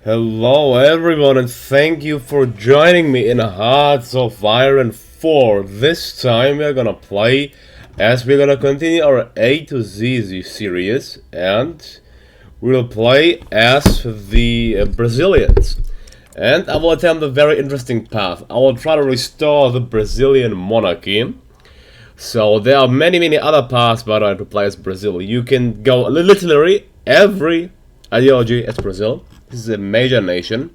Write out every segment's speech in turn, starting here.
Hello everyone and thank you for joining me in Hearts of Iron 4. This time we're gonna play as we're gonna continue our A to Z series and we'll play as the Brazilians. And I will attempt a very interesting path. I will try to restore the Brazilian monarchy. So there are many other paths by the way to play as Brazil. You can go literally every ideology as Brazil. This is a major nation,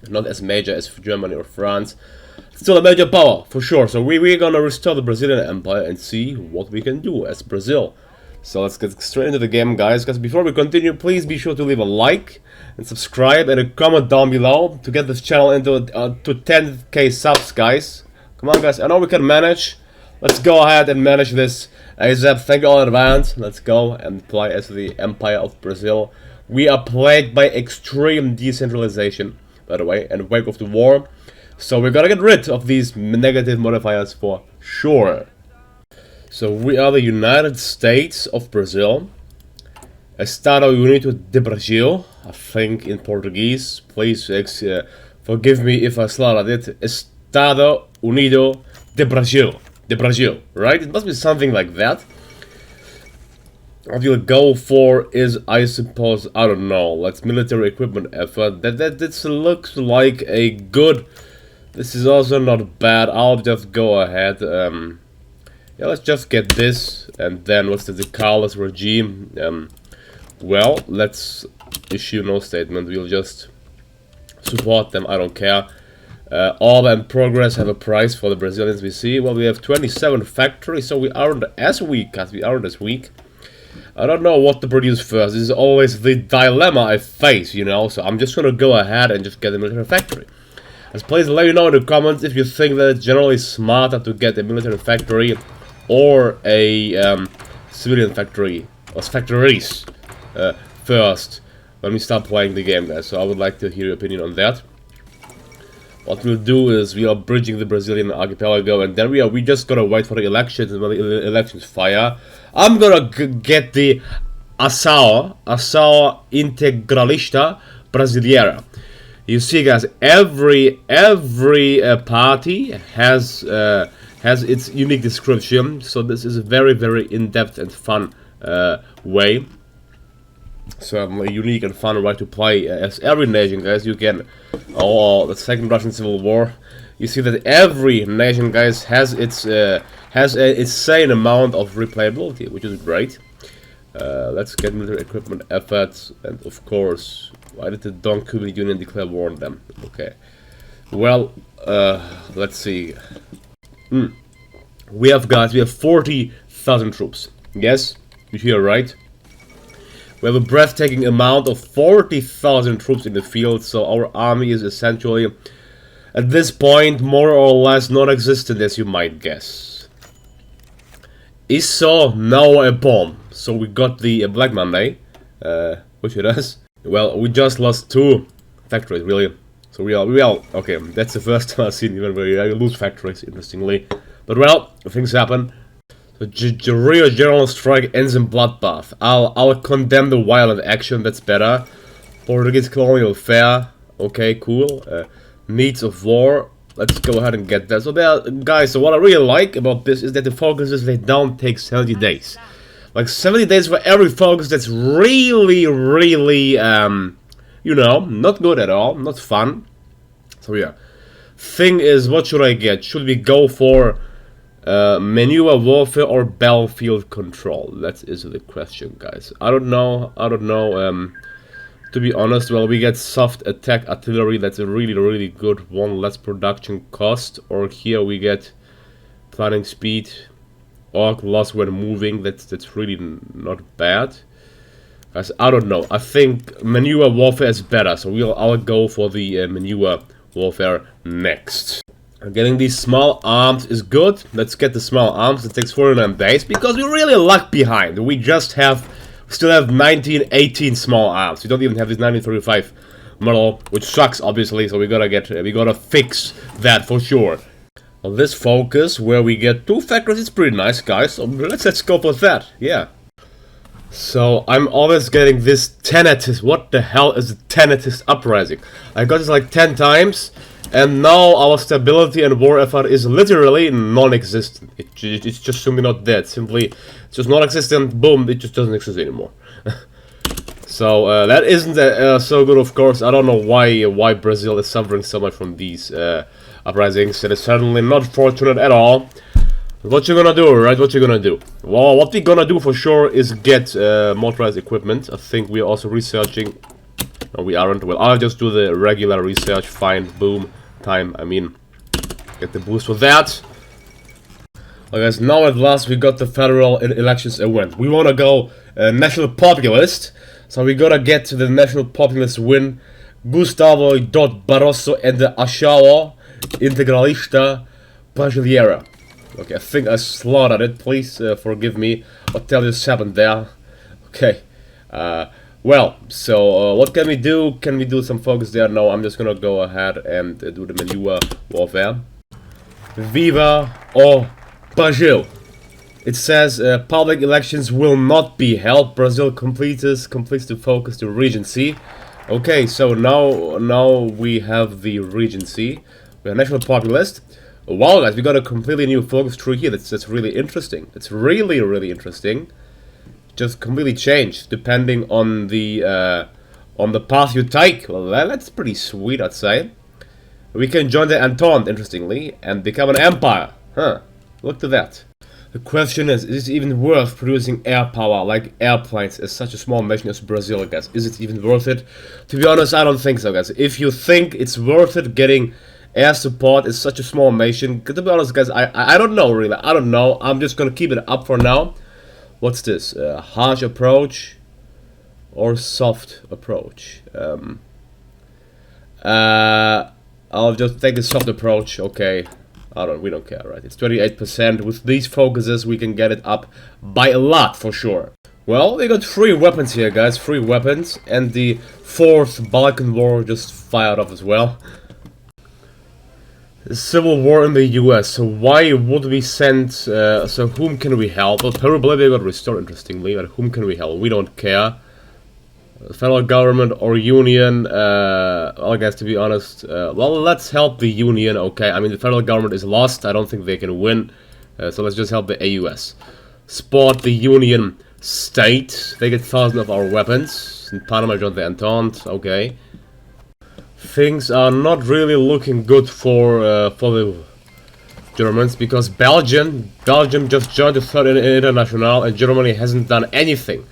not as major as Germany or France. Still a major power, for sure. So we're gonna restore the Brazilian Empire and see what we can do as Brazil. So let's get straight into the game, guys. Because before we continue, please be sure to leave a like and subscribe and a comment down below to get this channel into to 10k subs, guys. Come on, guys. I know we can manage. Let's go ahead and manage this ASAP. Thank you all in advance. Let's go and play as the Empire of Brazil. We are plagued by extreme decentralization, by the way, and wake of the war. So we're gonna get rid of these negative modifiers for sure. So we are the United States of Brazil. Estado Unido de Brasil, I think in Portuguese. Please forgive me if I slaughtered it. Estado Unido de Brasil. De Brasil, right? It must be something like that. What you'll go for is, I suppose, I don't know, let's military equipment effort. This looks like a good. This is also not bad. I'll just go ahead. Yeah, let's just get this, and then what's the Carlos regime? Well, let's issue no statement. We'll just support them. I don't care. Order and progress have a price for the Brazilians. We see. Well, we have 27 factories, so we aren't as weak as we aren't as weak. I don't know what to produce first. This is always the dilemma I face, you know, so I'm just gonna go ahead and just get a military factory. As please let me know in the comments if you think that it's generally smarter to get a military factory or a civilian factory, or factories first when we start playing the game, guys. So I would like to hear your opinion on that. What we'll do is we are bridging the Brazilian archipelago, and then we just gonna wait for the elections, and when the elections fire, I'm gonna get the Ação Integralista Brasileira. You see, guys, every party has its unique description, so this is a very in-depth and fun way. So a unique and fun way to play as every nation, guys. You can, the Second Russian Civil War. You see that every nation, guys, has its insane amount of replayability, which is great. Let's get military equipment efforts, and of course, why did the Don Cuban Union declare war on them? Okay, well, let's see. We have 40,000 troops. Yes, you hear right. We have a breathtaking amount of 40,000 troops in the field, so our army is essentially, at this point, more or less non-existent, as you might guess. Isso não é bom. So we got the Black Monday, which it is. Well, we just lost 2 factories, really. So we are okay. That's the first time I've seen even where you lose factories, interestingly. But well, things happen. The real general strike ends in bloodbath. I'll condemn the violent action. That's better. Portuguese colonial fare. Okay, cool. Needs of war. Let's go ahead and get that. So there, guys. So what I really like about this is that the focuses, they don't take 70 days. Like 70 days for every focus. That's really, you know, not good at all. Not fun. So yeah. Thing is, what should I get? Should we go for maneuver warfare or battlefield control? That is the question, guys. I don't know. To be honest, well, we get soft attack artillery. That's a really good one. Less production cost. Or here we get planning speed, orc loss when moving. That's really not bad. Guys, I don't know. I think maneuver warfare is better. So I'll go for the maneuver warfare next. Getting these small arms is good. Let's get the small arms. It takes 49 days because we really lag behind. We still have 1918 small arms. We don't even have this 1935 model, which sucks, obviously. So we gotta fix that for sure. On this focus, where we get 2 factories, it's pretty nice, guys. So let's go for that. Yeah. So I'm always getting this tinnitus. What the hell is a tinnitus uprising? I got this like 10 times, and now our stability and war effort is literally non-existent. It's just simply not dead. Simply, it's just non-existent. Boom! It just doesn't exist anymore. So that isn't so good, of course. I don't know why Brazil is suffering so much from these uprisings. It is certainly not fortunate at all. What you gonna do, right? What you gonna do? Well, what we gonna do for sure is get motorized equipment. I think we are also researching. No, we aren't. Well, I'll just do the regular research. Fine, boom, time. I mean, get the boost for that. Okay, guys, now at last we got the federal elections event. We wanna go national populist, so we gotta get to the national populist win. Gustavo Barroso and the Achao Integralista Brasileira. Okay, I think I slaughtered it. Please forgive me. I'll tell you 7 there. Okay. Well, so what can we do? Can we do some focus there? No, I'm just gonna go ahead and do the maneuver warfare. Viva o Brazil. It says public elections will not be held. Brazil completes to focus the regency. Okay, so now we have the regency. We are national populist. Wow, guys, we got a completely new focus tree here. That's really interesting. It's really interesting. Just completely changed depending on the path you take. Well, that's pretty sweet, I'd say. We can join the Entente, interestingly, and become an empire. Huh? Look to that. The question is it even worth producing air power like airplanes as such a small nation as Brazil, guys? Is it even worth it? To be honest, I don't think so, guys. If you think it's worth it getting air support is such a small nation, to be honest, guys, I don't know, really. I don't know. I'm just gonna keep it up for now. What's this? Harsh approach or soft approach? I'll just take the soft approach. Okay, we don't care, right? It's 28%. With these focuses, we can get it up by a lot for sure. Well, we got 3 weapons here, guys. 3 weapons, and the 4th Balkan War just fired off as well. Civil war in the US, so why would we send, so whom can we help? Well, Peru Bolivia got restored, interestingly, but whom can we help? We don't care. Federal government or union, I guess, to be honest, well, let's help the union, okay? I mean, the federal government is lost, I don't think they can win, so let's just help the AUS. Sport the union state, they get 1,000 of our weapons. In Panama joined the Entente, okay. Things are not really looking good for the Germans, because Belgium just joined the 3rd International and Germany hasn't done anything.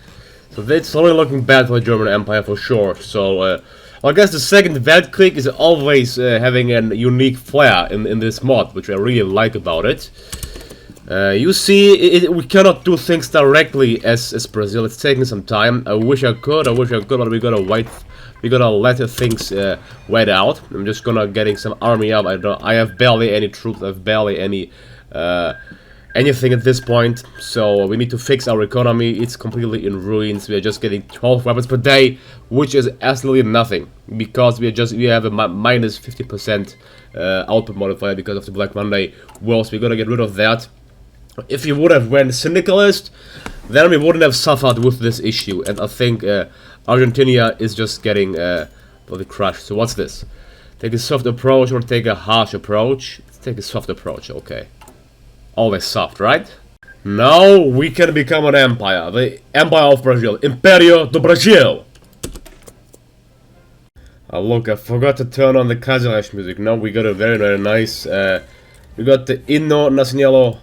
So it's really looking bad for the German Empire for sure. So I guess the Second Weltkrieg is always having a unique flair in this mod, which I really like about it. You see, we cannot do things directly as Brazil. It's taking some time. I wish I could, but we gotta wait. We gotta let things wait out. I'm just gonna getting some army up. I have barely any troops. I have barely any anything at this point. So we need to fix our economy. It's completely in ruins. We are just getting 12 weapons per day, which is absolutely nothing because we have a minus 50% output modifier because of the Black Monday wars. We gotta get rid of that. If you would have went syndicalist, then we wouldn't have suffered with this issue. And I think Argentina is just getting the crush. So what's this? Take a soft approach or take a harsh approach? Let's take a soft approach, okay. Always soft, right? Now we can become an empire. The Empire of Brazil. Imperio do Brasil! Oh look, I forgot to turn on the Kaiserreich music. Now we got a very nice... we got the Himno Nacional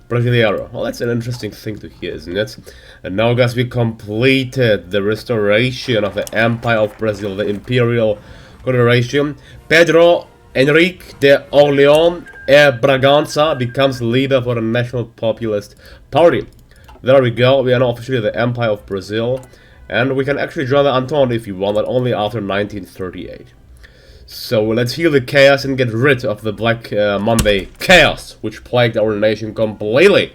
Brasileiro. Well, that's an interesting thing to hear, isn't it? And now, guys, we completed the restoration of the Empire of Brazil, the Imperial Confederation. Pedro Henrique de Orleans e Bragança becomes leader for the National Populist Party. There we go, we are now officially the Empire of Brazil. And we can actually join the Entente if you want, but only after 1938. So let's heal the chaos and get rid of the Black Monday chaos, which plagued our nation completely.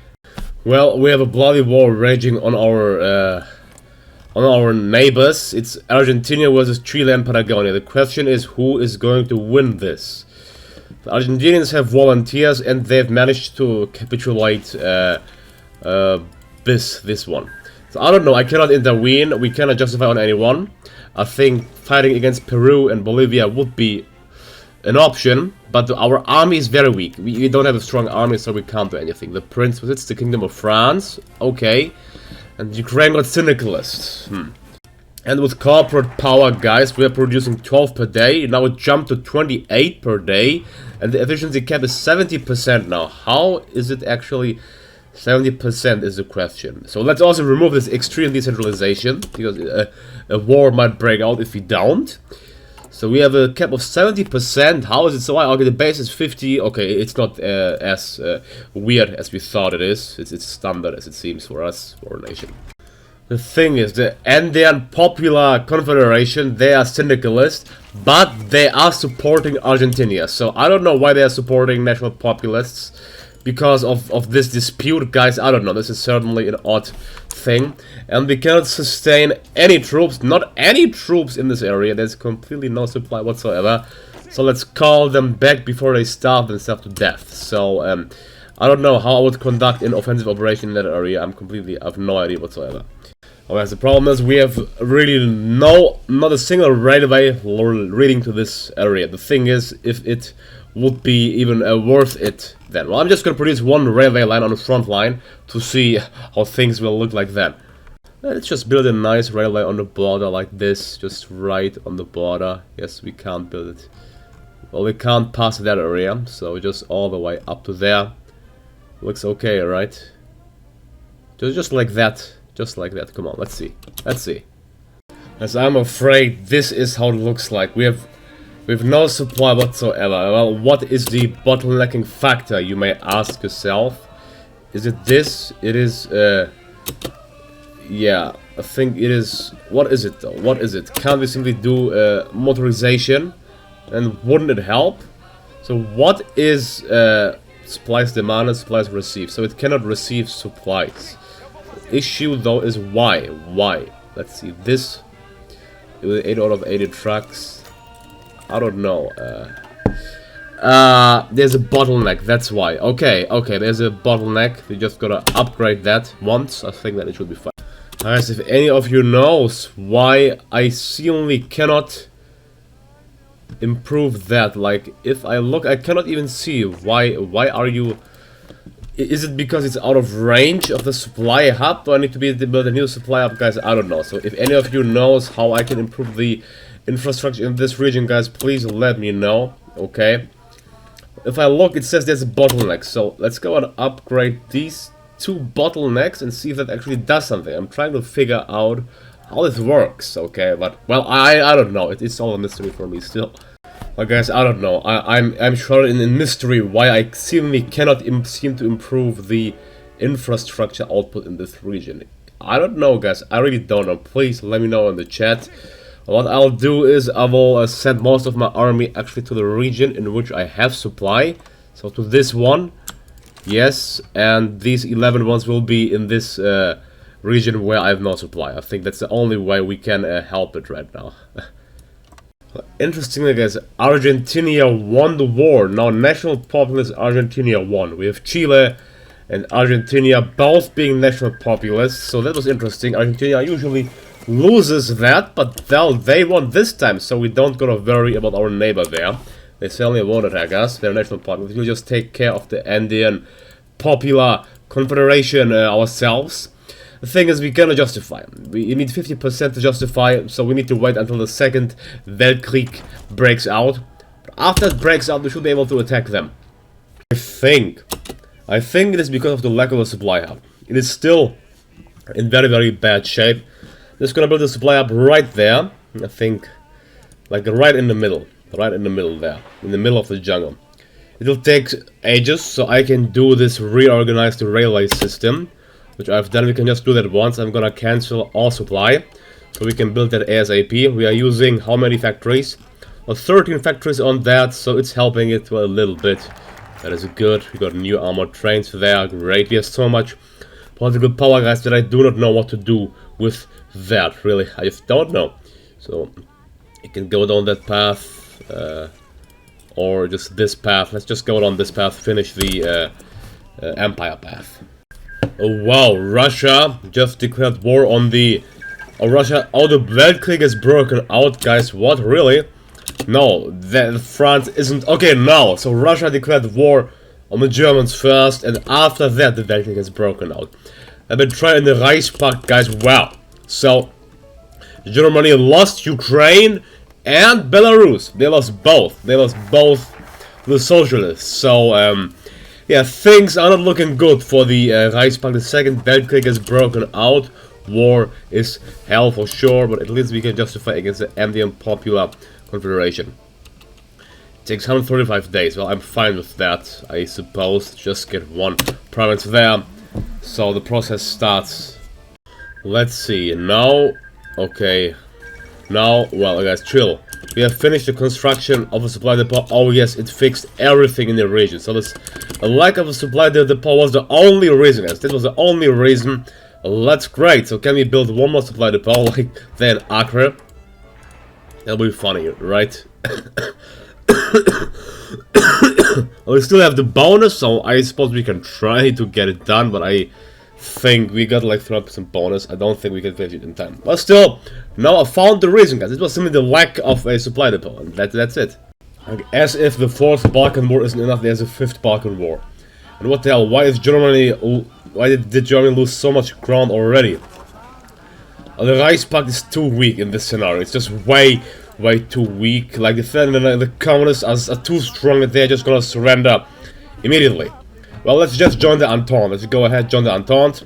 Well, we have a bloody war raging on our neighbors. It's Argentina versus Chile and Patagonia. The question is, who is going to win this? The Argentinians have volunteers, and they've managed to capitulate this one. It's So I don't know, I cannot intervene, we cannot justify on anyone. I think fighting against Peru and Bolivia would be an option, but our army is very weak. We don't have a strong army, so we can't do anything. The prince visits the Kingdom of France, okay. And Ukraine got syndicalist. And with corporate power, guys, we are producing 12 per day. Now it jumped to 28 per day. And the efficiency cap is 70% now. How is it actually 70% is the question. So let's also remove this extreme decentralization, because a war might break out if we don't. So we have a cap of 70%. How is it so high? Okay, the base is 50. Okay, it's not as weird as we thought it is. It's standard as it seems for us, for our nation. The thing is, the Andean Popular Confederation, they are syndicalist, but they are supporting Argentina. So I don't know why they are supporting national populists. Because of this dispute, guys, I don't know. This is certainly an odd thing. And we cannot sustain any troops, not any troops in this area. There's completely no supply whatsoever. So let's call them back before they starve themselves to death. So, I don't know how I would conduct an offensive operation in that area. I have no idea whatsoever. Okay, the problem is we have really not a single railway leading to this area. The thing is, if it would be even worth it then. Well, I'm just gonna produce one railway line on the front line to see how things will look like then. Let's just build a nice railway on the border like this, just right on the border. Yes, we can't build it. Well, we can't pass that area, so just all the way up to there. Looks okay, right? Just like that. Just like that. Come on, let's see. Let's see. As I'm afraid this is how it looks like. We have no supply whatsoever. Well, what is the bottlenecking factor, you may ask yourself? Is it this? It is, yeah, I think it is. What is it though? What is it? Can't we simply do motorization? And wouldn't it help? So what is supplies demanded, supplies received? So it cannot receive supplies. The issue though is why? Why? Let's see, this, with 8 out of 80 trucks. I don't know. There's a bottleneck, that's why. Okay, there's a bottleneck. We just gotta upgrade that once. I think that it should be fine. Guys, if any of you knows why I seemingly cannot improve that, like, if I look, I cannot even see why are you... Is it because it's out of range of the supply hub? Do I need to build a new supply hub? Guys, I don't know. So if any of you knows how I can improve the infrastructure in this region, guys, please let me know, okay? If I look, it says there's a bottleneck, so let's go and upgrade these 2 bottlenecks and see if that actually does something. I'm trying to figure out how this works, okay? But, well, I don't know. It's all a mystery for me still. But guys, I don't know. I'm sure in mystery why I seemingly cannot seem to improve the infrastructure output in this region. I don't know, guys. I really don't know. Please let me know in the chat. What I'll do is I will send most of my army actually to the region in which I have supply. So to this one, yes, and these 11 ones will be in this region where I have no supply. I think that's the only way we can help it right now. Interestingly, guys, Argentina won the war. Now, National Populist Argentina won. We have Chile and Argentina both being national populists, so that was interesting. Argentina usually loses that, but they won this time, so we don't gotta worry about our neighbor there. They certainly won't attack us. They're national populists. We'll just take care of the Andean Popular Confederation ourselves. The thing is, we cannot justify. We need 50% to justify, so we need to wait until the second Weltkrieg breaks out. After it breaks out, we should be able to attack them. I think it is because of the lack of a supply hub. It is still in very, very bad shape. Just gonna build a supply hub right there. I think, like right in the middle there, in the middle of the jungle. It'll take ages, so I can do this reorganize the railway system, which I've done. We can just do that once. I'm gonna cancel all supply, so we can build that ASAP. We are using how many factories? Well, 13 factories on that, so it's helping it a little bit. That is good. We got new armored trains there. Great. We have so much political power, guys, that I do not know what to do with that. Really, I just don't know. So you can go down that path, or just this path. Let's just go down this path. Finish the Empire path. Oh, wow, Russia just declared war on the... Oh, Russia... Oh, the Weltkrieg is broken out, guys. What? Really? No, that France isn't... Okay, no. So Russia declared war on the Germans first, and after that the Weltkrieg has broken out. I've been trying the Reichspakt, guys. Wow. So, Germany lost Ukraine and Belarus. They lost both. They lost both the socialists. So, yeah, things are not looking good for the Reichspakt. The Second Weltkrieg has broken out. War is hell for sure, but at least we can justify against the Andean Popular Confederation. It takes 135 days. Well, I'm fine with that, I suppose. Just get one province there. So the process starts. Let's see. Now, okay. Now, well, guys, chill. We have finished the construction of a supply depot. Oh yes, it fixed everything in the region. So this lack of a supply depot was the only reason, guys. This was the only reason. That's great. So can we build one more supply depot like then Acre? That'll be funny, right? Well, we still have the bonus, so I suppose we can try to get it done, but I think we got like 300% bonus. I don't think we can finish it in time. But still, now I found the reason, guys. It was simply the lack of a supply depot, and that's it. Like, as if the 4th Balkan War isn't enough, there's a 5th Balkan War. And what the hell, why did Germany lose so much ground already? The Reichspakt is too weak in this scenario. It's just way too weak. Like the communists are too strong that they're just gonna surrender immediately. Well, let's just join the Entente. Let's go ahead, join the Entente.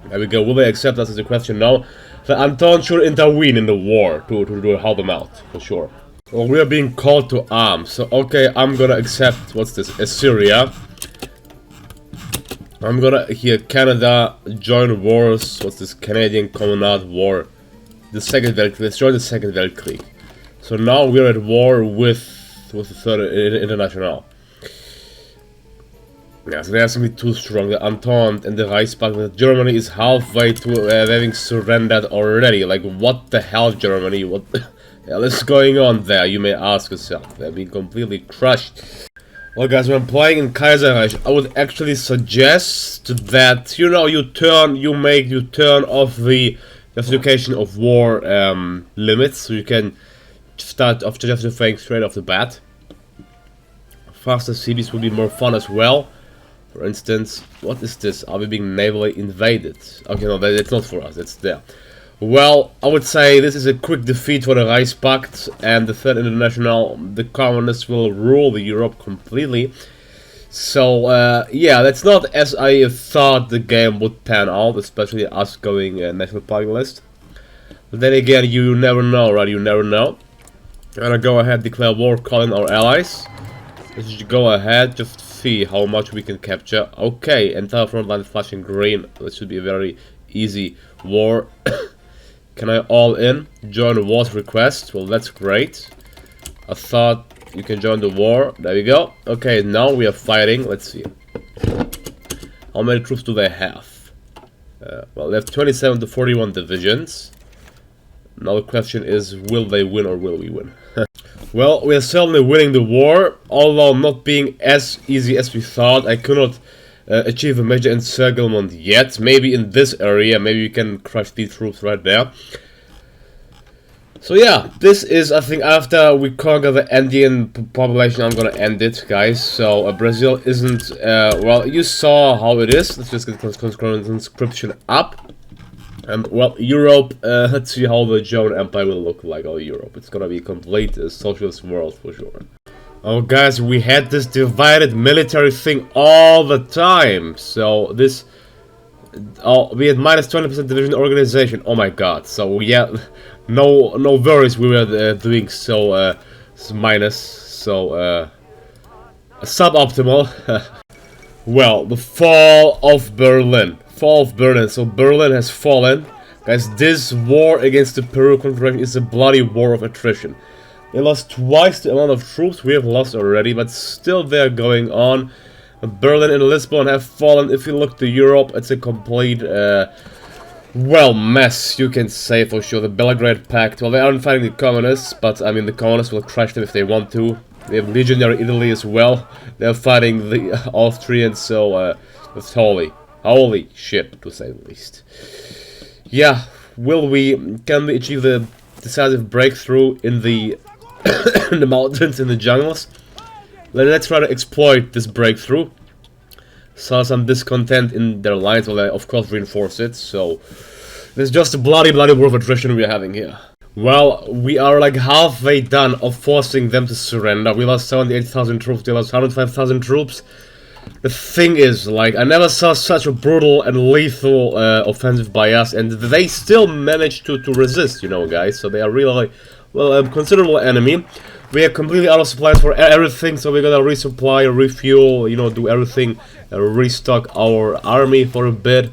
There we go. Will they accept us? Is the question. No. The Entente should intervene in the war to help them out, for sure. Well, we are being called to arms. So, okay, I'm gonna accept, what's this, Assyria. I'm gonna, here, Canada, join wars. What's this, Canadian Commonwealth War. The Second Weltkrieg. Let's join the Second Weltkrieg. So now we're at war with the Third International. Yeah, so they are simply too strong. The Entente and the Reichspakt. Germany is halfway to having surrendered already. Like, what the hell, Germany? What the hell is going on there? You may ask yourself. They're being completely crushed. Well, guys, when playing in Kaiserreich, I would actually suggest that, you know, you turn off the justification of war limits, so you can start off justifying straight off the bat. Faster cities will be more fun as well. For instance, what is this? Are we being navally invaded? Okay, no, that's not for us, it's there. Well, I would say this is a quick defeat for the Reichspakt and the Third International. The communists will rule the Europe completely. So, yeah, that's not as I thought the game would pan out, especially us going National Populist. But then again, you never know, right? You never know. I'm gonna go ahead, declare war, call in our allies. Let's just go ahead, just see how much we can capture. Okay, entire front line flashing green. This should be a very easy war. Can I all in? Join war's request. Well, that's great. I thought you can join the war. There we go. Okay, now we are fighting. Let's see. How many troops do they have? Well, they have 27 to 41 divisions. Now the question is, will they win or will we win? Well, we are certainly winning the war, although not being as easy as we thought. I could not achieve a major encirclement yet. Maybe in this area, maybe we can crush these troops right there. So yeah, this is, I think, after we conquer the Andean population, I'm gonna end it, guys. So Brazil isn't, well, you saw how it is. Let's just get conscription up. And, well, Europe, let's see how the German Empire will look like, all Europe. It's gonna be a complete socialist world, for sure. Oh, guys, we had this divided military thing all the time. So, this... Oh, we had minus 20% division organization. Oh my god. So, yeah, no worries we were doing so, minus. So, suboptimal. Well, the fall of Berlin. Fall of Berlin. So, Berlin has fallen. Guys, this war against the Peru Confederation is a bloody war of attrition. They lost twice the amount of troops we have lost already, but still they're going on. Berlin and Lisbon have fallen. If you look to Europe, it's a complete, well, mess, you can say for sure. The Belgrade Pact, well, they aren't fighting the communists, but, I mean, the communists will crush them if they want to. They have legionary Italy as well. They're fighting the Austrians, so, totally Holy shit, to say the least. Yeah, can we achieve the decisive breakthrough in the in the mountains, in the jungles? Let's try to exploit this breakthrough. Saw some discontent in their lines, well, I of course reinforce it, so there's just a bloody war of attrition we're having here. Well, we are like halfway done of forcing them to surrender. We lost 78,000 troops, they lost 105,000 troops. The thing is, like, I never saw such a brutal and lethal offensive by us, and they still managed to resist, you know, guys, so they are really, well, a considerable enemy. We are completely out of supplies for everything, so we're gonna resupply, refuel, you know, do everything, restock our army for a bit.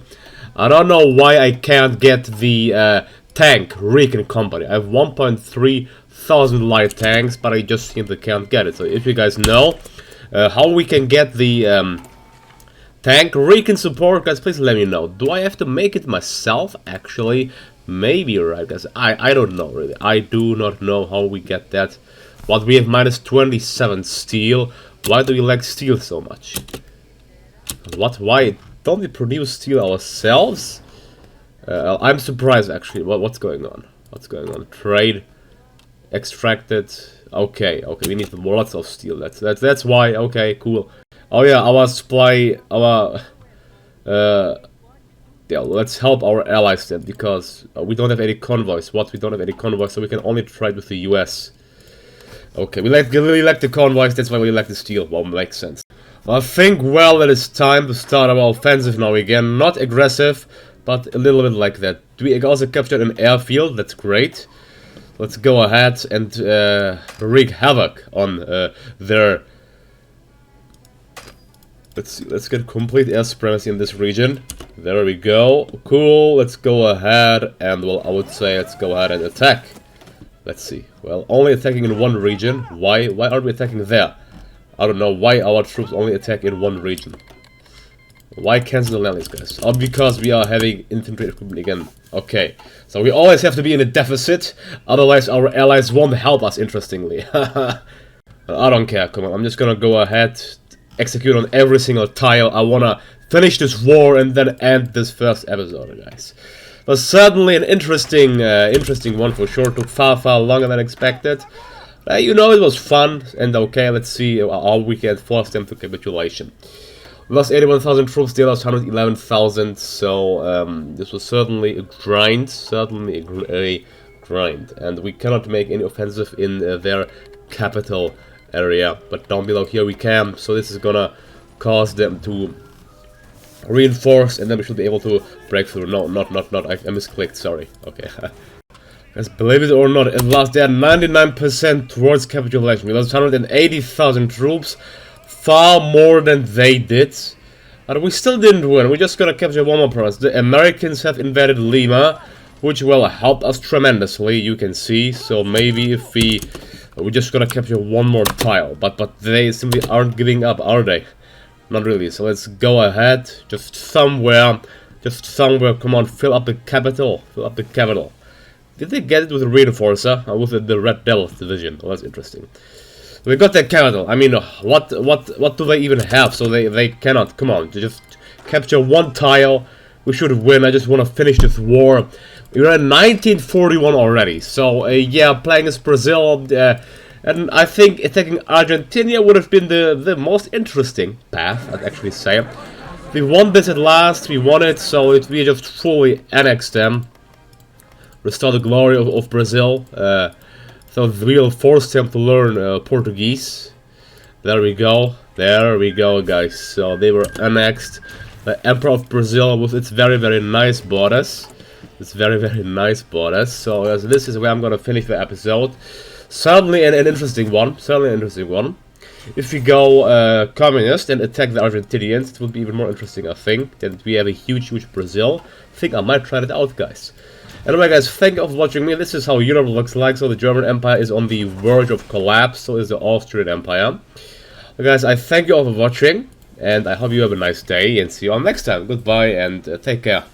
I don't know why I can't get the tank Recon Company. I have 1.3 thousand light tanks, but I just simply can't get it. So if you guys know how we can get the tank Recon support, guys, please let me know. Do I have to make it myself, actually? Maybe, right, guys? I don't know, really. I do not know how we get that. But we have minus 27 steel. Why do we lack steel so much? What? Why don't we produce steel ourselves? I'm surprised, actually. What's going on? What's going on? Trade, extracted. Okay, we need lots of steel. That's why. Okay, cool. Oh yeah, our supply, yeah, let's help our allies then, because we don't have any convoys. We don't have any convoys, so we can only trade with the US. Okay, we really like the convoys, that's why we like the steel. Well, makes sense. I think, well, it is time to start our offensive now again. Not aggressive, but a little bit like that. We also captured an airfield, that's great. Let's go ahead and wreak havoc on their... Let's see, let's get complete air supremacy in this region. There we go. Cool, let's go ahead and, well, I would say let's go ahead and attack. Let's see. Well, only attacking in one region. Why aren't we attacking there? I don't know why our troops only attack in one region. Why cancel the rallies, guys? Oh, because we are having infantry equipment again. Okay, so we always have to be in a deficit, otherwise our allies won't help us, interestingly. I don't care, come on, I'm just gonna go ahead, execute on every single tile. I wanna finish this war and then end this first episode, guys. It was certainly an interesting one for sure. Took far longer than expected. You know, it was fun, and okay, let's see how we can force them to capitulation. We lost 81,000 troops, they lost 111,000, so this was certainly a grind, and we cannot make any offensive in their capital area, but down below here we can, so this is gonna cause them to reinforce, and then we should be able to break through. No, not, I misclicked, sorry. Okay. Guys, believe it or not, at last they are 99% towards capitulation. We lost 180,000 troops, far more than they did. But we still didn't win, we're just gonna capture one more province. The Americans have invaded Lima, which will help us tremendously, you can see. So maybe if we're just gonna capture one more tile, but they simply aren't giving up, are they? Not really, so let's go ahead, just somewhere, come on, fill up the capital, Did they get it with a reinforcer, or with the Red Devil division? Well, that's interesting. We got their capital, I mean, what do they even have, so they cannot, come on, just capture one tile, we should win. I just want to finish this war. We're in 1941 already, so yeah, playing as Brazil, and I think attacking Argentina would have been the most interesting path, I'd actually say. We won this at last, we won it, so we just fully annexed them. Restore the glory of Brazil. So we will force them to learn Portuguese. There we go, guys. So they were annexed. The Emperor of Brazil with its very nice borders. So this is where I'm gonna finish the episode. Certainly an interesting one. If we go communist and attack the Argentinians, it would be even more interesting, I think. That we have a huge Brazil. I think I might try that out, guys. Anyway, guys, thank you for watching me. This is how Europe looks like. So the German Empire is on the verge of collapse. So is the Austrian Empire. So guys, I thank you all for watching. And I hope you have a nice day. And see you all next time. Goodbye and take care.